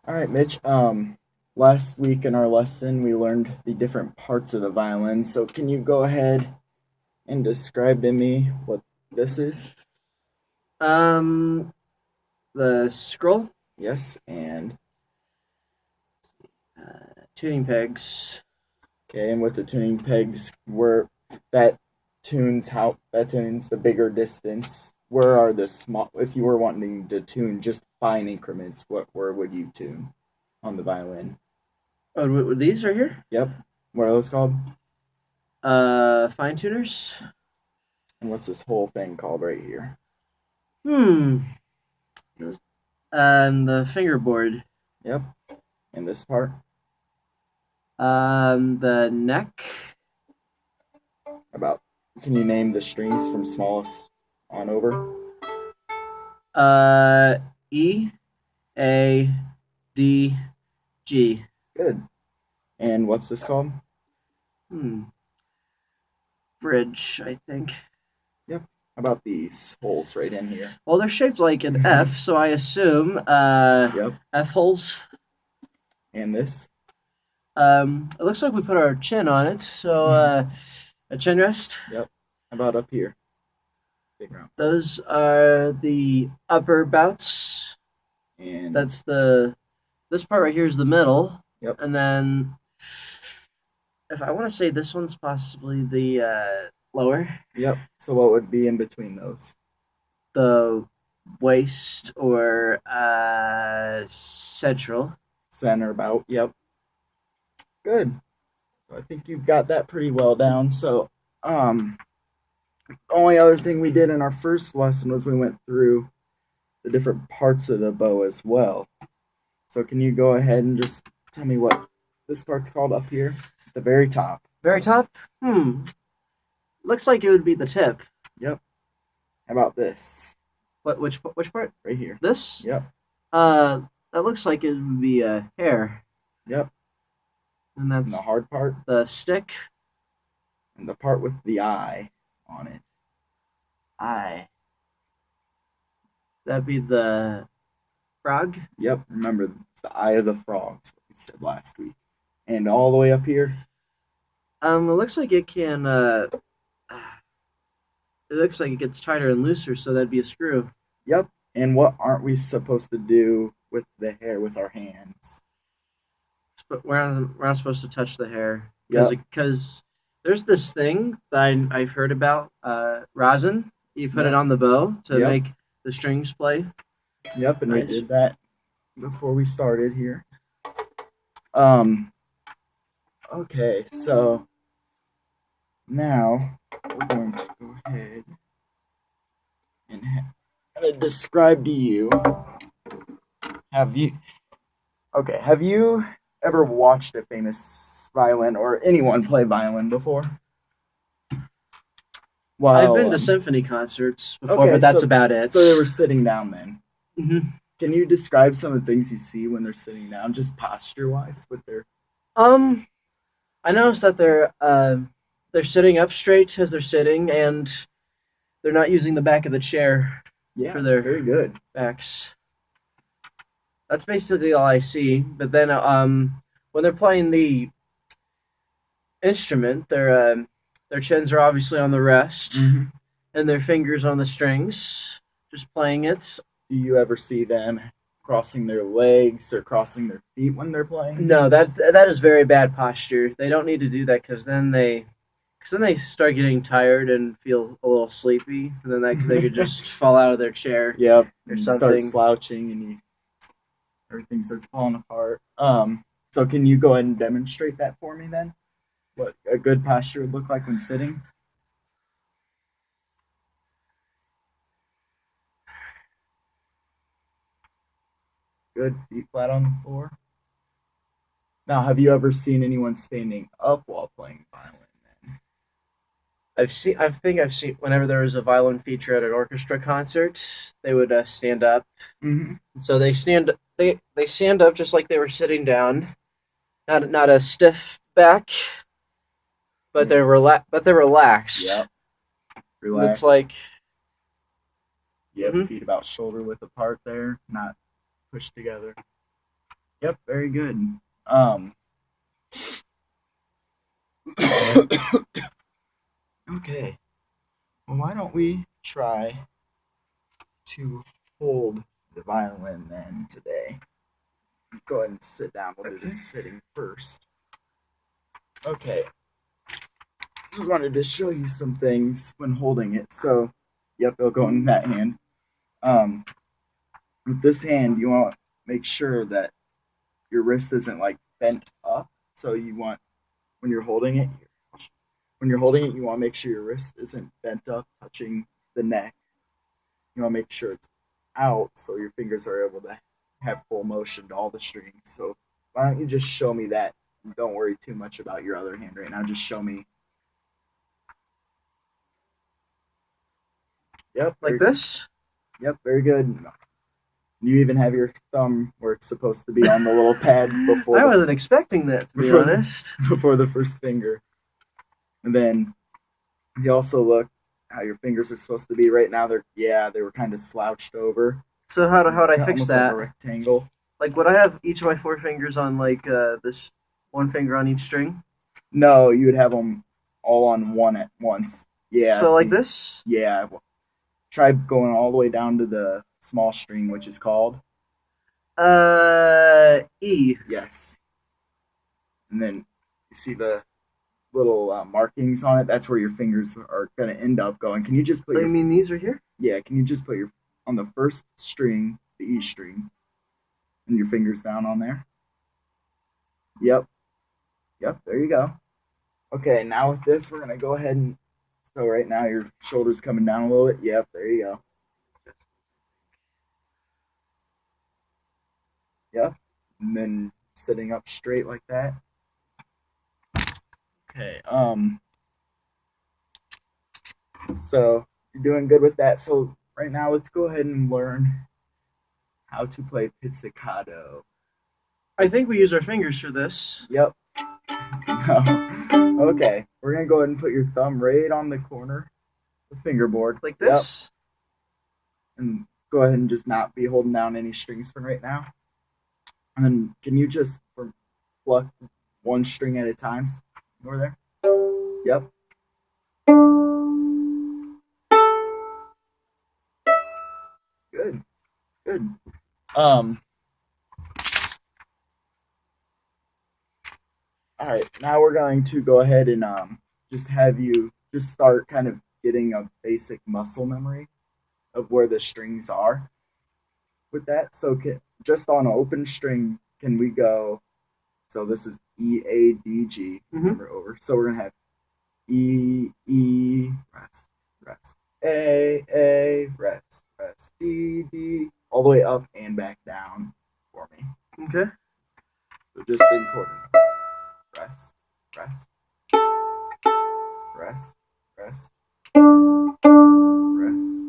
All right, Mitch. Last week in our lesson, we learned the different parts of the violin. So, can you go ahead and describe to me what this is? Um, the scroll, Yes, and tuning pegs. okay, and with the tuning pegs, where that that tunes the bigger distance. Where are the small? If you were wanting to tune just fine increments, where would you tune on the violin? Oh, these right here. Yep. What are those called? Fine tuners. And what's this whole thing called right here? Hmm. The fingerboard. Yep. And this part? The neck. About can you name the strings from smallest on over? Uh, E, A, D, G. Good. And what's this called? Hmm. Bridge, I think. Yep. How about these holes right in here? Well, they're shaped like an F, so I assume Yep. F holes. And this? It looks like we put our chin on it, so a chin rest. Yep. How about up here? Big round. Those are the upper bouts. And That's this part right here is the middle. yep. And then if I want to say this one's possibly the lower, Yep. So what would be in between those? the waist or central. Center about. Yep. Good. So I think you've got that pretty well down. So the only other thing we did in our first lesson was we went through the different parts of the bow as well. So can you go ahead and just tell me what this part's called up here at the very top? Very top? Looks like it would be the tip. Yep. How about this? Which part? Right here. This? Yep. That looks like it would be a hair. Yep. And that's And the hard part the stick. and the part with the eye on it. Eye. That'd be the frog. Yep. Remember, it's the eye of the frog. That's what we said last week. And all the way up here. It looks like it can. It looks like it gets tighter and looser, so that'd be a screw. Yep. And what aren't we supposed to do with the hair with our hands? But we're not supposed to touch the hair Yep. because there's this thing that I've heard about. Rosin. You put Yep. it on the bow to Yep. make the strings play. Yep, and Nice. we did that before we started here. Um. Okay, so now we're going to go ahead and describe to you. Have you? Okay, have you ever watched a famous violin or anyone play violin before? I've Well, been to symphony concerts before, okay, but that's so- about it. so they were sitting down then. Mhm. Can you describe some of the things you see when they're sitting down, just posture wise, with their? I noticed that they're sitting up straight as they're sitting, and they're not using the back of the chair Yeah, for their very good. backs. That's basically all I see. But then, when they're playing the instrument, their chins are obviously on the rest, Mm-hmm. and their fingers on the strings, just playing it. Do you ever see them crossing their legs or crossing their feet when they're playing? No, that is very bad posture. They don't need to do that because then they start getting tired and feel a little sleepy, and then they could just fall out of their chair Yep. or You something. start slouching and everything starts falling apart. So can you go ahead and demonstrate that for me then? What a good posture would look like when sitting? Good, feet flat on the floor. Now, have you ever seen anyone standing up while playing violin then? I think I've seen whenever there was a violin feature at an orchestra concert, they would stand up. Mm-hmm. So they stand up just like they were sitting down, not a stiff back, but they're relaxed. Yep. Relax. It's like you have Mhm. feet about shoulder width apart there, not pushed together. Yep, very good. Okay. Well, why don't we try to hold the violin then today? Go ahead and sit down. We'll do the Okay. sitting first. Okay. Just wanted to show you some things when holding it. So, yep, it'll go in that hand. Um, with this hand, you want to make sure that your wrist isn't like bent up. So you want when you're holding it, you want to make sure your wrist isn't bent up, touching the neck. You want to make sure it's out so your fingers are able to have full motion to all the strings. So why don't you just show me that? Don't worry too much about your other hand right now. Just show me. Yep. Like this? Yep. Very good. You even have your thumb where it's supposed to be on the little pad before. I wasn't expecting that, to be before, honest. Before the first finger, and then you also look how your fingers are supposed to be right now. They were kind of slouched over. So how would I fix Almost that? like a rectangle. Like, would I have each of my 4 fingers on like this one finger on each string? No, you would have them all on one at once. Yeah. So like this? Yeah. Try going all the way down to the small string, which is called E. yes. And then you see the little markings on it. That's where your fingers are going to end up going. Can you just put? You mean these are here? Yeah. Can you just put your on the first string, the E string, and your fingers down on there? Yep. Yep. There you go. Okay. Now with this, we're gonna go ahead and. So right now your shoulders coming down a little bit. Yep. There you go. Yep. And then sitting up straight like that. Okay. So you're doing good with that. So right now let's go ahead and learn how to play pizzicato. I think we use our fingers for this. Yep. Okay. We're gonna go ahead and put your thumb right on the corner, the fingerboard. Like this? Yep. And go ahead and just not be holding down any strings for right now. And then can you just pluck one string at a time over there? Yep. Good. Good. All right, now we're going to go ahead and just have you just start kind of getting a basic muscle memory of where the strings are with that. So just on an open string, can we go? So this is E A D G. Remember over. So we're gonna have E E rest rest A rest rest D D all the way up and back down for me. Okay. So just in quarter. Rest, rest, rest, rest, rest,